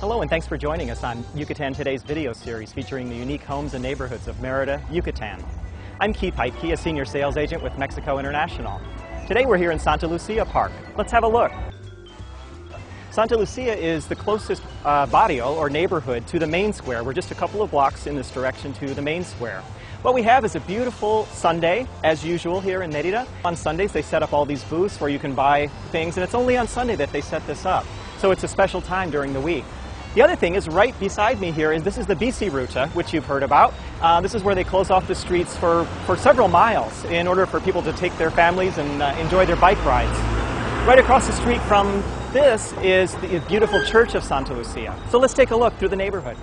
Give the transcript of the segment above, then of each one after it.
Hello and thanks for joining us on Yucatan Today's video series featuring the unique homes and neighborhoods of Merida, Yucatan. I'm Keith Heitke, a senior sales agent with Mexico International. Today we're here in Santa Lucia Park. Let's have a look. Santa Lucia is the closest barrio or neighborhood to the main square. We're just a couple of blocks in this direction to the main square. What we have is a beautiful Sunday, as usual here in Merida. On Sundays they set up all these booths where you can buy things, and it's only on Sunday that they set this up. So it's a special time during the week. The other thing is right beside me here is this is the BC Ruta, which you've heard about. This is where they close off the streets for several miles in order for people to take their families and enjoy their bike rides. Right across the street from this is the beautiful Church of Santa Lucia. So let's take a look through the neighborhood.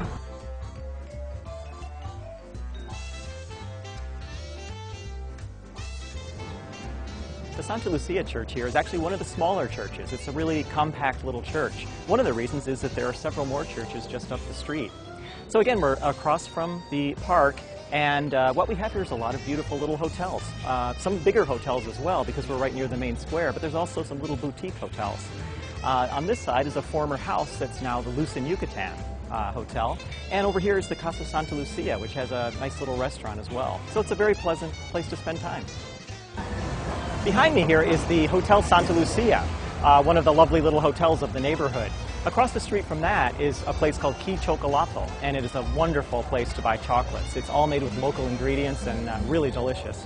The Santa Lucia Church here is actually one of the smaller churches. It's a really compact little church. One of the reasons is that there are several more churches just up the street. So again, we're across from the park, and what we have here is a lot of beautiful little hotels. Some bigger hotels as well, because we're right near the main square, but there's also some little boutique hotels. On this side is a former house that's now the Lucin Yucatan Hotel, and over here is the Casa Santa Lucia, which has a nice little restaurant as well. So it's a very pleasant place to spend time. Behind me here is the Hotel Santa Lucia, one of the lovely little hotels of the neighborhood. Across the street from that is a place called Key Chocolato, and it is a wonderful place to buy chocolates. It's all made with local ingredients and really delicious.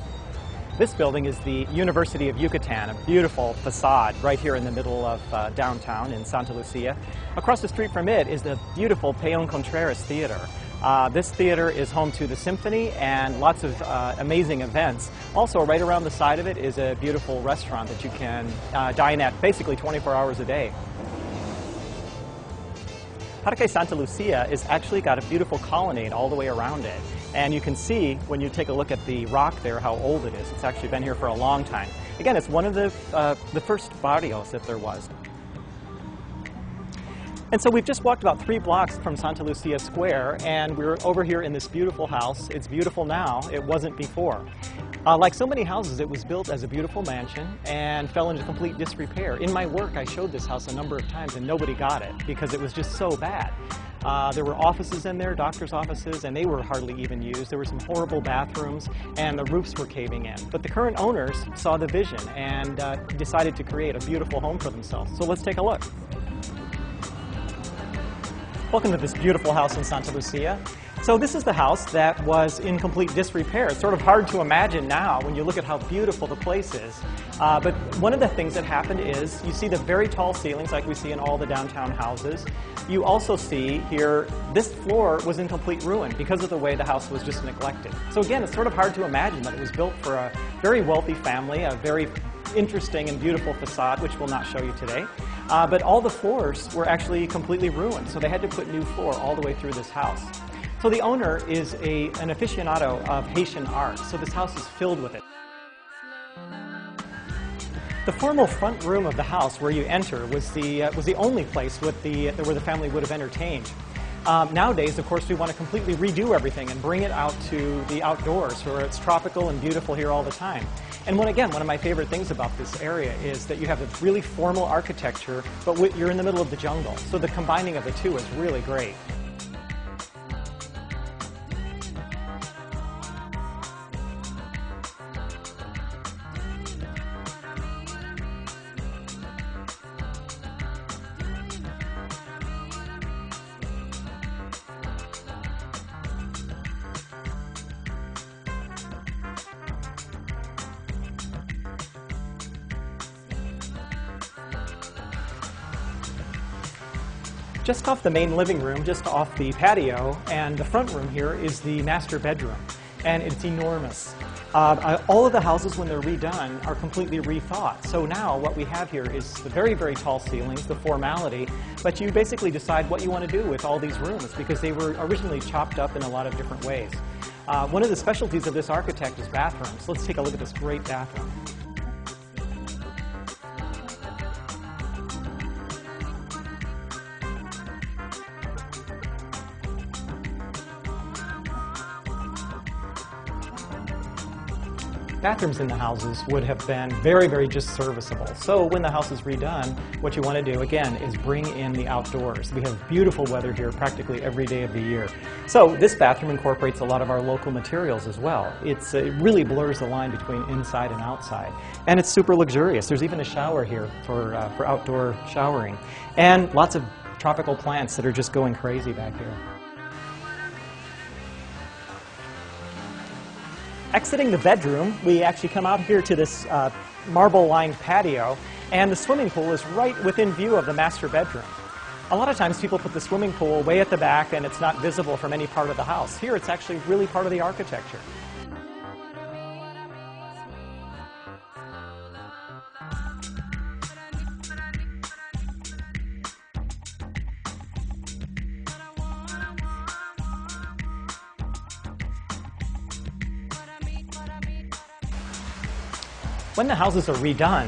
This building is the University of Yucatan, a beautiful facade right here in the middle of downtown in Santa Lucia. Across the street from it is the beautiful Peón Contreras Theater. This theater is home to the symphony and lots of amazing events. Also, right around the side of it is a beautiful restaurant that you can dine at basically 24 hours a day. Parque Santa Lucia has actually got a beautiful colonnade all the way around it. And you can see, when you take a look at the rock there, how old it is. It's actually been here for a long time. Again, it's one of the first barrios that there was. And so we've just walked about 3 blocks from Santa Lucia Square, and we're over here in this beautiful house. It's beautiful now. It wasn't before. Like so many houses, it was built as a beautiful mansion and fell into complete disrepair. In my work, I showed this house a number of times, and nobody got it because it was just so bad. There were offices in there, doctor's offices, and they were hardly even used. There were some horrible bathrooms, and the roofs were caving in. But the current owners saw the vision and decided to create a beautiful home for themselves. So let's take a look. Welcome to this beautiful house in Santa Lucia. So this is the house that was in complete disrepair. It's sort of hard to imagine now when you look at how beautiful the place is. But one of the things that happened is you see the very tall ceilings like we see in all the downtown houses. You also see here this floor was in complete ruin because of the way the house was just neglected. So again, it's sort of hard to imagine that it was built for a very wealthy family, a very interesting and beautiful facade, which we'll not show you today. But all the floors were actually completely ruined, so they had to put new floor all the way through this house. So the owner is an aficionado of Haitian art, so this house is filled with it. The formal front room of the house where you enter was the only place where the family would have entertained. Nowadays, of course, we want to completely redo everything and bring it out to the outdoors where it's tropical and beautiful here all the time. And one of my favorite things about this area is that you have a really formal architecture, but you're in the middle of the jungle. So the combining of the two is really great. Just off the main living room, just off the patio, and the front room here is the master bedroom, and it's enormous. All of the houses, when they're redone, are completely rethought. So now what we have here is the very, very tall ceilings, the formality, but you basically decide what you want to do with all these rooms because they were originally chopped up in a lot of different ways. One of the specialties of this architect is bathrooms. Let's take a look at this great bathroom. bathrooms in the houses would have been very, very just serviceable. So when the house is redone, what you want to do, again, is bring in the outdoors. We have beautiful weather here practically every day of the year. So this bathroom incorporates a lot of our local materials as well. It really blurs the line between inside and outside. And it's super luxurious. There's even a shower here for outdoor showering. And lots of tropical plants that are just going crazy back here. Exiting the bedroom, we actually come out here to this marble-lined patio, and the swimming pool is right within view of the master bedroom. A lot of times people put the swimming pool way at the back and it's not visible from any part of the house. Here it's actually really part of the architecture. When the houses are redone,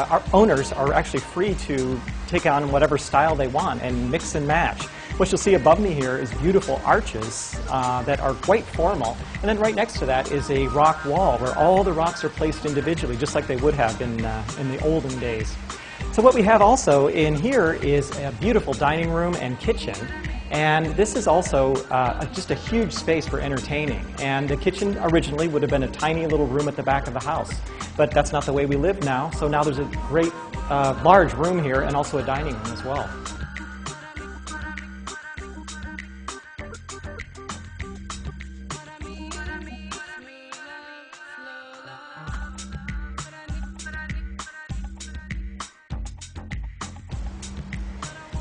our owners are actually free to take on whatever style they want and mix and match. What you'll see above me here is beautiful arches that are quite formal, and then right next to that is a rock wall where all the rocks are placed individually, just like they would have in the olden days. So what we have also in here is a beautiful dining room and kitchen. And this is also just a huge space for entertaining. And the kitchen originally would have been a tiny little room at the back of the house. But that's not the way we live now. So now there's a great large room here and also a dining room as well.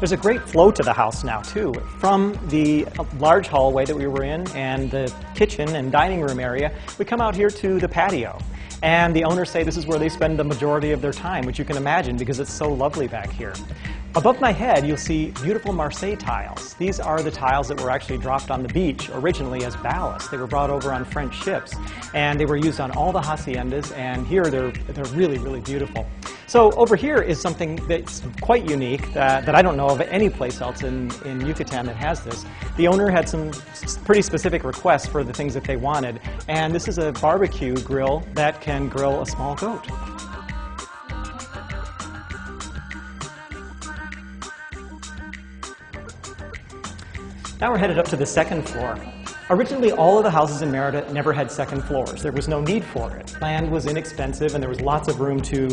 There's a great flow to the house now, too. From the large hallway that we were in and the kitchen and dining room area, we come out here to the patio. And the owners say this is where they spend the majority of their time, which you can imagine because it's so lovely back here. Above my head, you'll see beautiful Marseille tiles. These are the tiles that were actually dropped on the beach originally as ballast. They were brought over on French ships, and they were used on all the haciendas, and here they're really, really beautiful. So over here is something that's quite unique that I don't know of any place else in Yucatan that has this. The owner had some pretty specific requests for the things that they wanted, and this is a barbecue grill that can grill a small goat. Now we're headed up to the second floor. Originally, all of the houses in Merida never had second floors. There was no need for it. Land was inexpensive and there was lots of room to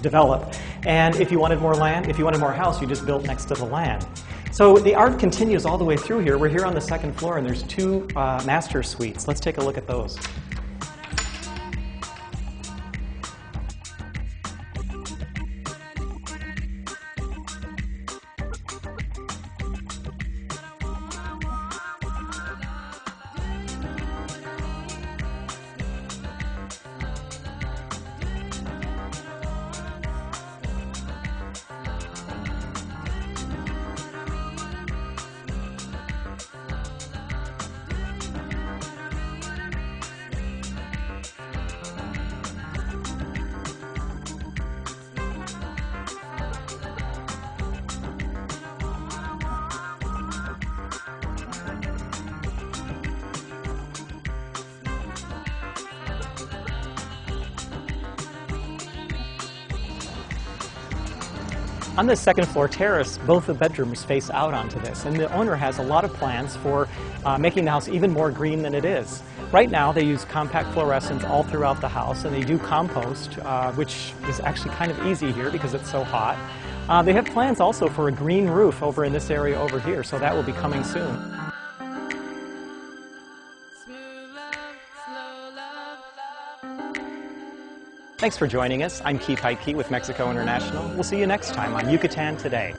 develop. And if you wanted more land, if you wanted more house, you just built next to the land. So the art continues all the way through here. We're here on the second floor and there's two master suites. Let's take a look at those. On this second floor terrace, both the bedrooms face out onto this, and the owner has a lot of plans for making the house even more green than it is. Right now they use compact fluorescents all throughout the house, and they do compost, which is actually kind of easy here because it's so hot. They have plans also for a green roof over in this area over here, so that will be coming soon. Thanks for joining us. I'm Keith Heitke with Mexico International. We'll see you next time on Yucatan Today.